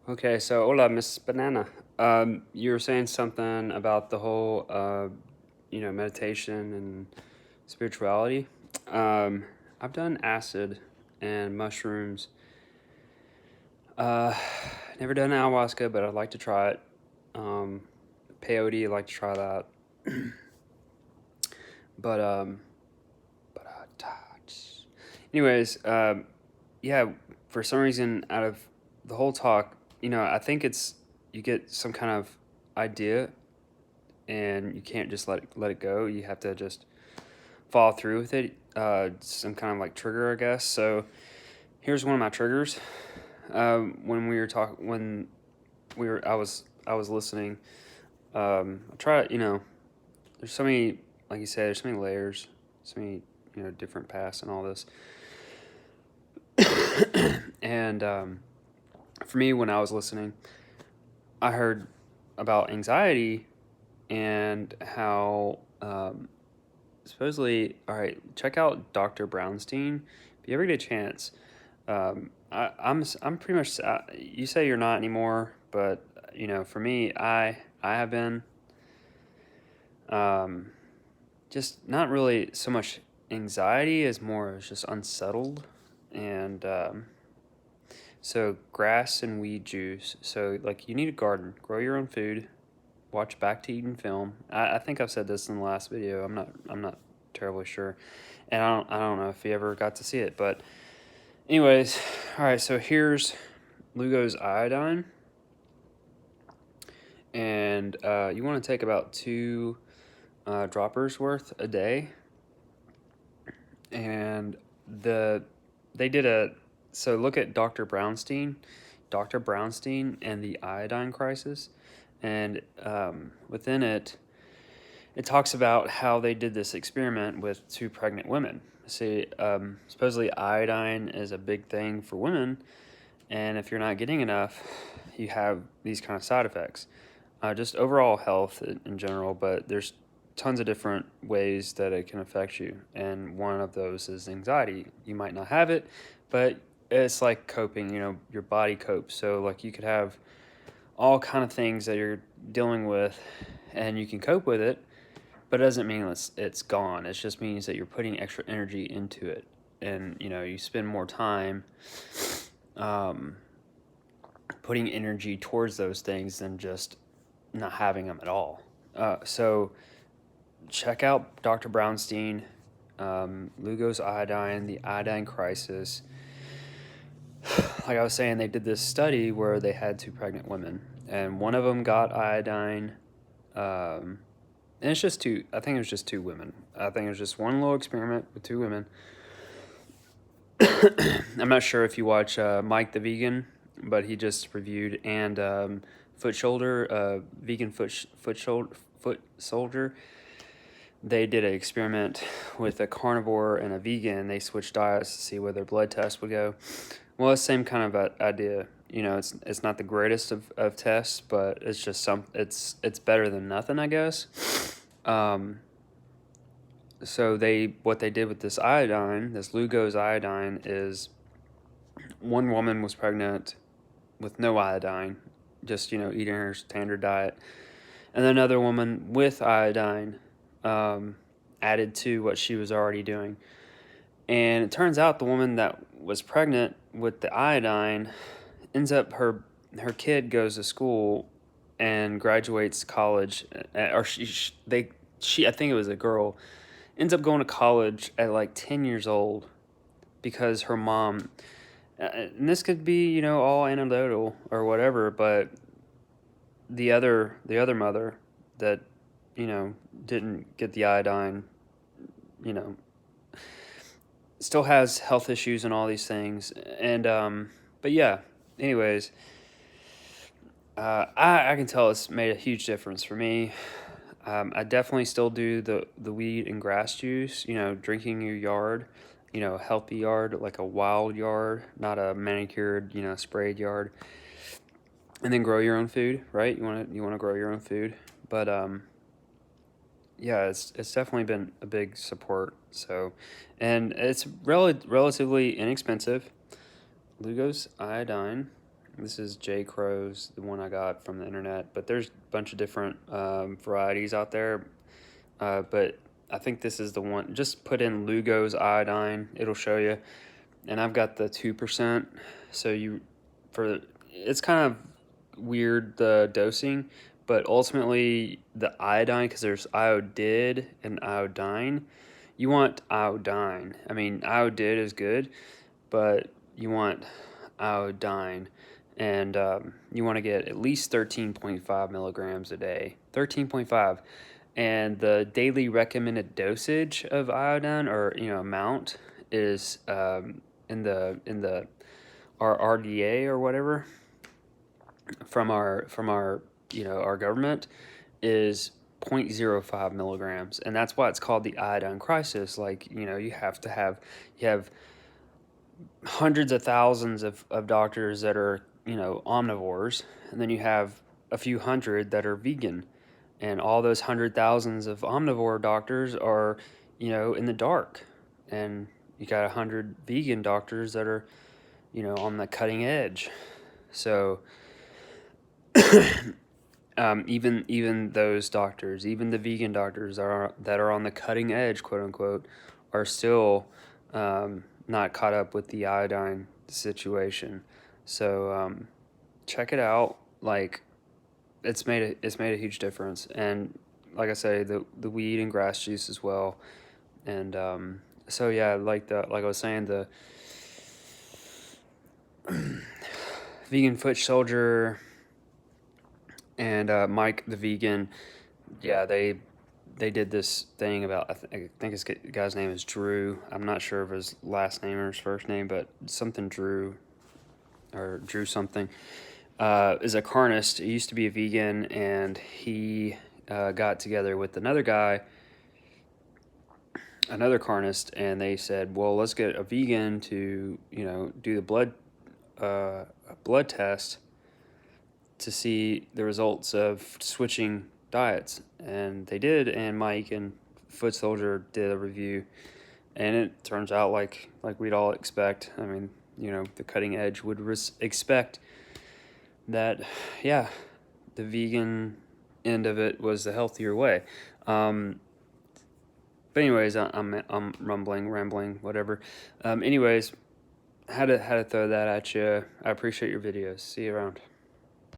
Okay, so hola, Miss Banana. You were saying something about the whole, meditation and spirituality. Um, I've done acid and mushrooms. Uh, Never done ayahuasca, but I'd like to try it. Um, Peyote, I'd like to try that. But anyways, yeah. For some reason, out of the whole talk, I think it's you get some kind of idea and you can't just let it go. You have to just follow through with it. Some kind of like trigger, I guess. So here's one of my triggers. When I was listening. I try. There's so many, like you said, there's so many layers, so many different paths and all this. And for me, when I was listening, I heard about anxiety and how supposedly, all right, check out Dr. Brownstein. If you ever get a chance, I'm pretty much. You say you're not anymore, but for me, I have been um, just not really so much anxiety as more as just unsettled, and so grass and weed juice. So like you need a garden, grow your own food, watch Back to Eden film. I think I've said this in the last video. I'm not terribly sure, and I don't know if you ever got to see it. But anyways, all right. So here's Lugo's iodine, and you want to take about two droppers worth a day, and they did a so look at Dr. Brownstein and the iodine crisis, and within it it talks about how they did this experiment with two pregnant women. See, supposedly iodine is a big thing for women, and if you're not getting enough, you have these kind of side effects. Just overall health in general, but there's tons of different ways that it can affect you, and one of those is anxiety. You might not have it, but it's like coping. Your body copes. So like you could have all kind of things that you're dealing with, and you can cope with it, but it doesn't mean it's gone. It just means that you're putting extra energy into it, and you spend more time um, putting energy towards those things than just not having them at all. So check out Dr. Brownstein, Lugo's iodine, the iodine crisis. Like I was saying, they did this study where they had two pregnant women, and one of them got iodine. And it's just two. I think it was just two women. I think it was just one little experiment with two women. I'm not sure if you watch Mike the Vegan, but he just reviewed and Foot Shoulder, vegan foot soldier. They did an experiment with a carnivore and a vegan. They switched diets to see where their blood test would go. Well, it's the same kind of idea. It's not the greatest of tests, but it's just it's better than nothing, I guess. Um, so what they did with this iodine, this Lugo's iodine, is one woman was pregnant with no iodine, just eating her standard diet, and then another woman with iodine, added to what she was already doing. And it turns out the woman that was pregnant with the iodine ends up her kid goes to school and graduates college, or she I think it was a girl, ends up going to college at like 10 years old because her mom, and this could be all anecdotal or whatever, but the other mother that didn't get the iodine, you know still has health issues and all these things. And but yeah, anyways, I can tell it's made a huge difference for me. I definitely still do the weed and grass juice, drinking your yard, healthy yard, like a wild yard, not a manicured, sprayed yard. And then grow your own food, right? You want to grow your own food. But yeah, it's definitely been a big support. So, and it's relatively inexpensive. Lugo's iodine, This is J. Crow's, the one I got from the internet. But there's a bunch of different varieties out there. But I think this is the one. Just put in Lugo's iodine. It'll show you. And I've got the 2%. So it's kind of weird, the dosing. But ultimately, the iodine, because there's iodid and iodine. You want iodine. I mean, iodid is good, but you want iodine, and you want to get at least 13.5 milligrams a day. 13.5, and the daily recommended dosage of iodine, or amount, is in the our RDA or whatever from our our government is 0.05 milligrams, and that's why it's called the iodine crisis. Like, you have hundreds of thousands of doctors that are omnivores, and then you have a few hundred that are vegan, and all those hundred thousands of omnivore doctors are in the dark, and you got 100 vegan doctors that are on the cutting edge. So even those doctors, even the vegan doctors that are on the cutting edge, quote unquote, are still not caught up with the iodine situation. So check it out. Like, it's made a huge difference. And like I say, the weed and grass juice as well. And so yeah, like I was saying, the vegan foot soldier and Mike the vegan, yeah, they did this thing about, I think his guy's name is Drew. I'm not sure of his last name or his first name, but something Drew, or Drew something, is a carnist. He used to be a vegan, and he got together with another guy, another carnist, and they said, well, let's get a vegan to do the blood test to see the results of switching diets. And they did, and Mike and Foot Soldier did a review, and it turns out like we'd all expect. I mean, the cutting edge would expect that, yeah, the vegan end of it was the healthier way. But anyways, I'm rambling, whatever. Anyways, had to throw that at you. I appreciate your videos. See you around.